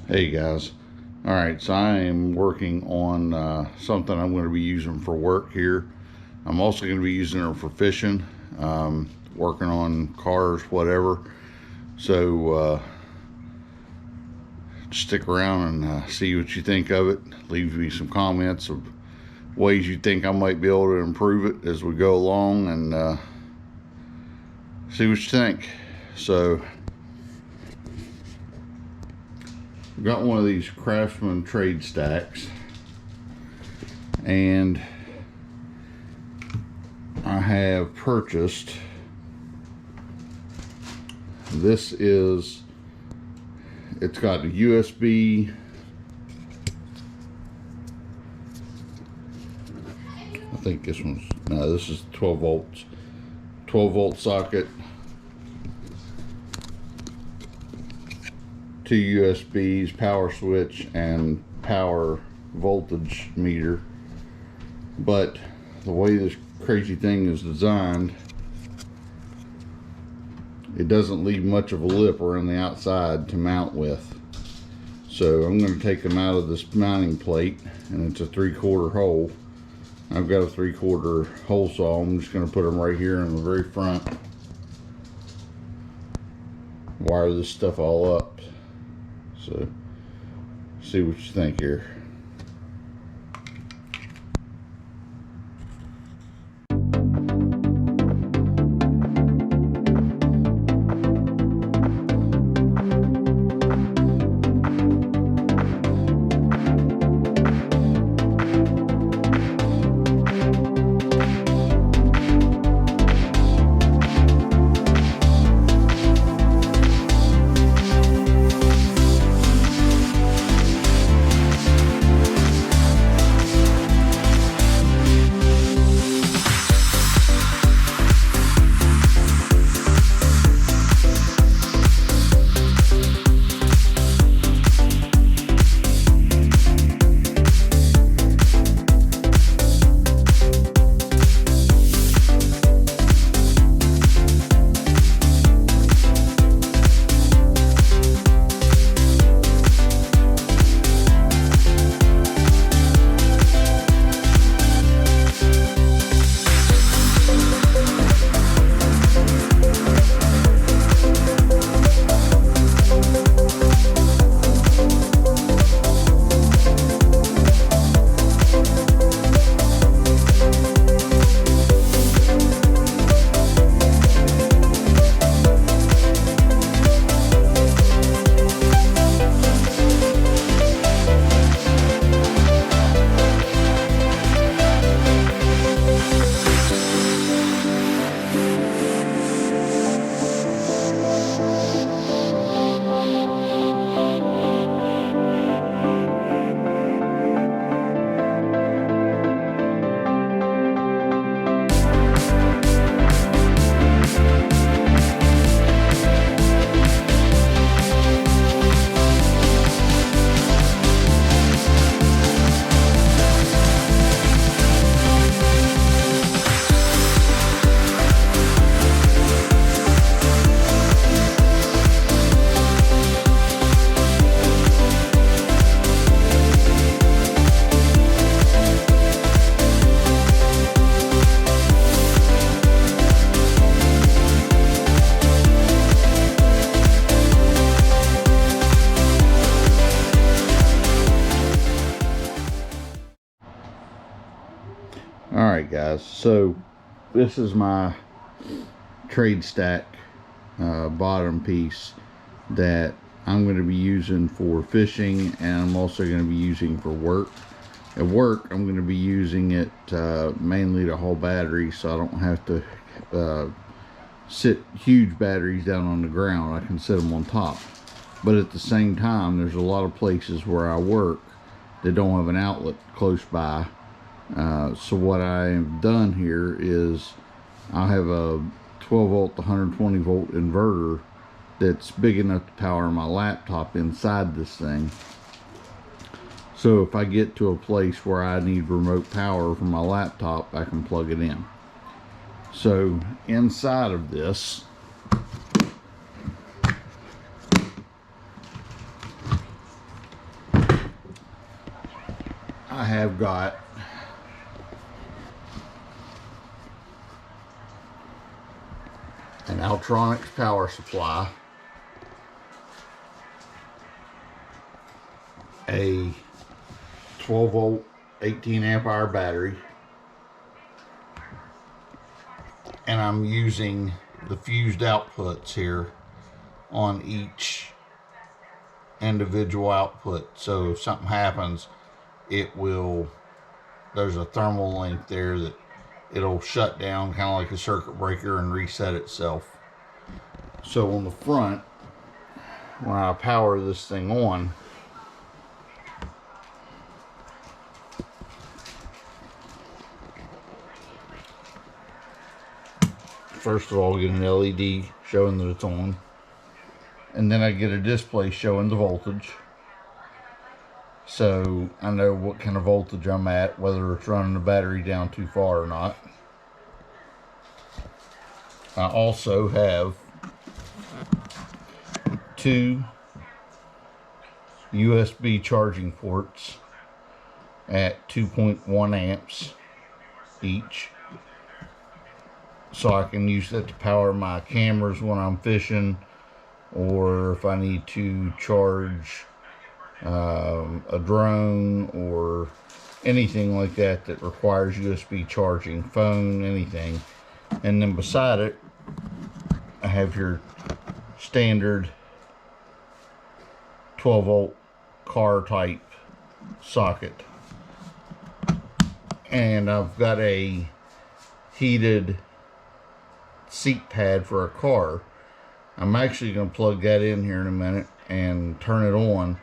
Hey guys, all right, so I am working on something I'm going to be using for work here. I'm also going to be using it for fishing, working on cars, whatever. So stick around and see what you think of it. Leave me some comments of ways you think I might be able to improve it as we go along, and see what you think. So I've got one of these Craftsman Tradestacks, and I have purchased, this is, it's got a USB, I think this one's, no, this is 12 volts, 12 volt socket, 2 USBs, power switch, and power voltage meter. But the way this crazy thing is designed, it doesn't leave much of a lip around the outside to mount with. So I'm going to take them out of this mounting plate, and it's a 3/4 hole. I've got a 3/4 hole saw. I'm just going to put them right here in the very front, wire this stuff all up. So see what you think here. Alright guys, so this is my Tradestack bottom piece that I'm going to be using for fishing, and I'm also going to be using for work. At work, I'm going to be using it mainly to haul batteries, so I don't have to sit huge batteries down on the ground. I can sit them on top. But at the same time, there's a lot of places where I work that don't have an outlet close by. So what I've done here is I have a 12 volt 120 volt inverter that's big enough to power my laptop inside this thing. So if I get to a place where I need remote power from my laptop, I can plug it in. So inside of this, I have got an Altronics power supply, a 12 volt 18 amp hour battery, and I'm using the fused outputs here on each individual output. So if something happens, there's a thermal link there that it'll shut down, kind of like a circuit breaker, and reset itself. So on the front, when I power this thing on, first of all, I get an LED showing that it's on, and then I get a display showing the voltage, so I know what kind of voltage I'm at, whether it's running the battery down too far or not. I also have two USB charging ports at 2.1 amps each, so I can use that to power my cameras when I'm fishing, or if I need to charge a drone or anything like that that requires USB charging, phone, anything. And then beside it, I have your standard 12 volt car type socket, and I've got a heated seat pad for a car. I'm actually going to plug that in here in a minute and turn it on,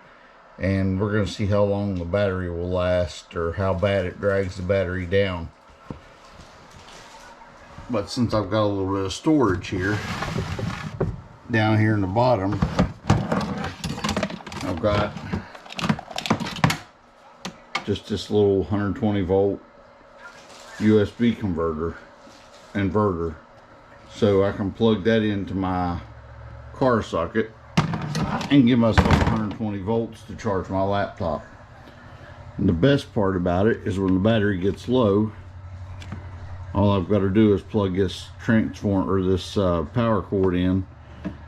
and we're going to see how long the battery will last, or how bad it drags the battery down. But since I've got a little bit of storage here down here in the bottom, I've got just this little 120 volt USB inverter, so I can plug that into my car socket and give myself 120 volts to charge my laptop. And the best part about it is when the battery gets low, all I've got to do is plug this transformer, or this power cord in,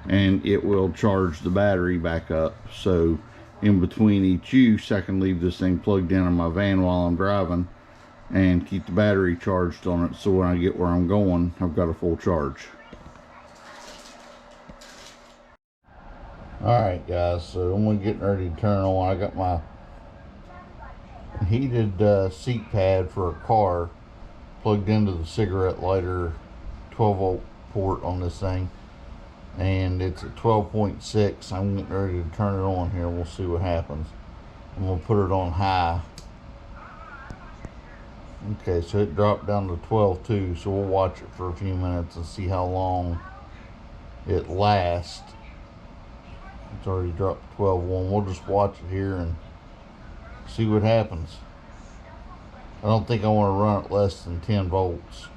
and it will charge the battery back up. So in between each use, I can leave this thing plugged in my van while I'm driving and keep the battery charged on it, so when I get where I'm going, I've got a full charge. Alright guys, so I'm getting ready to turn on. I got my heated seat pad for a car plugged into the cigarette lighter 12 volt port on this thing, and it's at 12.6. I'm getting ready to turn it on here. We'll see what happens. I'm going to put it on high. Okay, so it dropped down to 12.2, so we'll watch it for a few minutes and see how long it lasts. It's already dropped to 12.1. We'll just watch it here and see what happens. I don't think I want to run it less than 10 volts.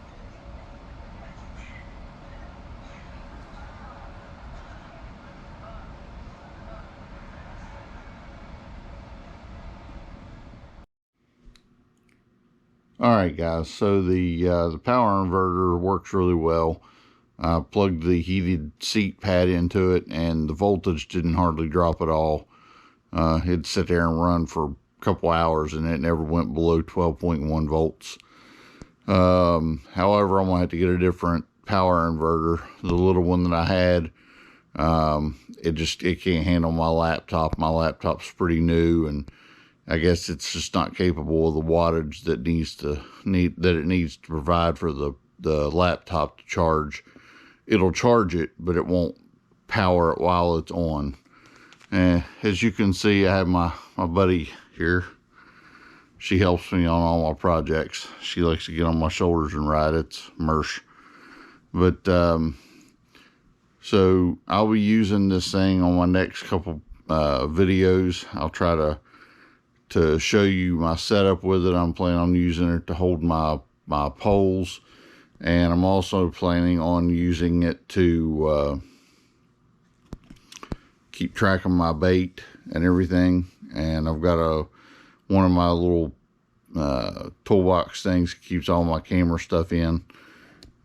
Alright guys, so the power inverter works really well. I plugged the heated seat pad into it, and the voltage didn't hardly drop at all. It'd sit there and run for a couple hours, and it never went below 12.1 volts. However, I'm going to have to get a different power inverter. The little one that I had, it can't handle my laptop. My laptop's pretty new, and I guess it's just not capable of the wattage that it needs to provide for the laptop to charge. It'll charge it, but it won't power it while it's on. And as you can see, I have my buddy here. She helps me on all my projects. She likes to get on my shoulders and ride. It's Mersh. But so I'll be using this thing on my next couple videos. I'll try to show you my setup with it. I'm planning on using it to hold my poles, and I'm also planning on using it to keep track of my bait and everything. And I've got one of my little toolbox things. It keeps all my camera stuff in,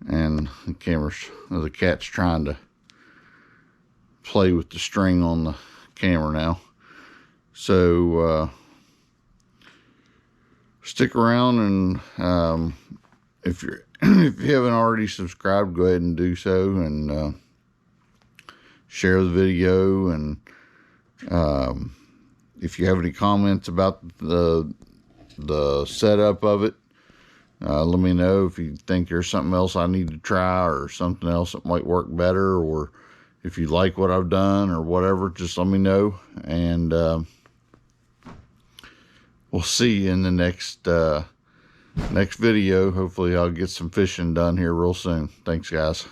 and the cat's trying to play with the string on the camera now. So stick around, and if you haven't already subscribed, go ahead and do so, and share the video. And if you have any comments about the setup of it, let me know. If you think there's something else I need to try, or something else that might work better, or if you like what I've done or whatever, just let me know. And we'll see you in the next video. Hopefully I'll get some fishing done here real soon. Thanks, guys.